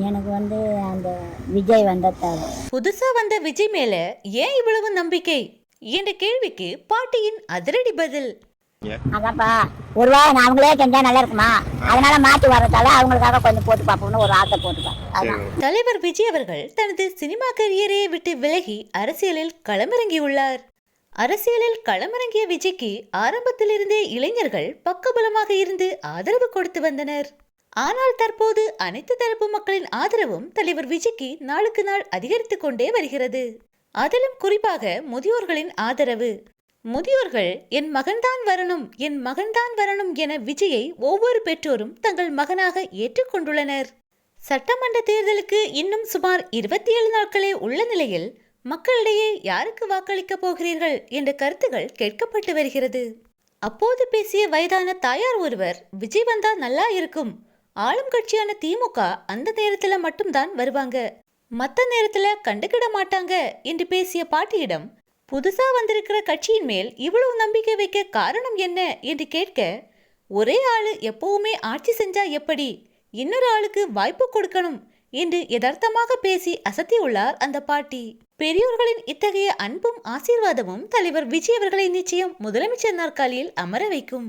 எனக்கு அந்த விஜய் வந்ததால. புதுசா வந்த விஜய் மேல ஏன் இவ்வளவு நம்பிக்கை என்ற கேள்விக்கு பாட்டியின் அதிரடி பதில். அதான்ப்பா, ஒருவேளை அவங்களே செஞ்சா நல்லா இருக்குமா, அதனால மாற்றி வர்றதால அவங்களுக்காக கொஞ்சம் போட்டு பார்ப்போம்னு ஒரு ஆசை போட்டுப்பேன். தலைவர் விஜய் அவர்கள் தனது சினிமா கரியரை விட்டு விலகி அரசியலில் களமிறங்கியுள்ளார். அரசியலில் களமிறங்கிய விஜய்க்கு ஆரம்பத்திலிருந்தே இளைஞர்கள் பக்கபலமாக இருந்து ஆதரவு கொடுத்து வந்தனர். ஆனால் தற்போது அனைத்து தரப்பு மக்களின் ஆதரவும் தலைவர் விஜய்க்கு நாளுக்கு நாள் அதிகரித்துக் கொண்டே வருகிறது. அதிலும் குறிப்பாக முதியோர்களின் ஆதரவு. முதியோர்கள் என் மகன்தான் வரணும், என் மகன்தான் வரணும் என விஜயை ஒவ்வொரு பெற்றோரும் தங்கள் மகனாக ஏற்றுக்கொண்டுள்ளனர். சட்டமன்ற தேர்தலுக்கு இன்னும் சுமார் 27 நாட்களே உள்ள நிலையில் மக்களிடையே யாருக்கு வாக்களிக்க போகிறீர்கள் என்ற கருத்துகள் கேட்கப்பட்டு வருகிறது. அப்போது பேசிய வயதான தாயார் ஒருவர், விஜய் வந்தா நல்லா இருக்கும், ஆளும் கட்சியான திமுக அந்த நேரத்துல மட்டும்தான் வருவாங்க, மற்ற நேரத்துல கண்டுக்கிட மாட்டாங்க என்று பேசிய பாட்டியிடம், புதுசா வந்திருக்கிற கட்சியின் மேல் இவ்வளவு நம்பிக்கை வைக்க காரணம் என்ன என்று கேட்க, ஒரே ஆளு எப்பவுமே ஆட்சி செஞ்சா எப்படி, இன்னொரு ஆளுக்கு வாய்ப்பு கொடுக்கணும் என்று யதார்த்தமாக பேசி அசத்தியுள்ளார் அந்த பாட்டி. பெரியோர்களின் இத்தகைய அன்பும் ஆசீர்வாதமும் தலைவர் விஜய் அவர்களை நிச்சயம் முதலமைச்சர் நாற்காலியில் அமர வைக்கும்.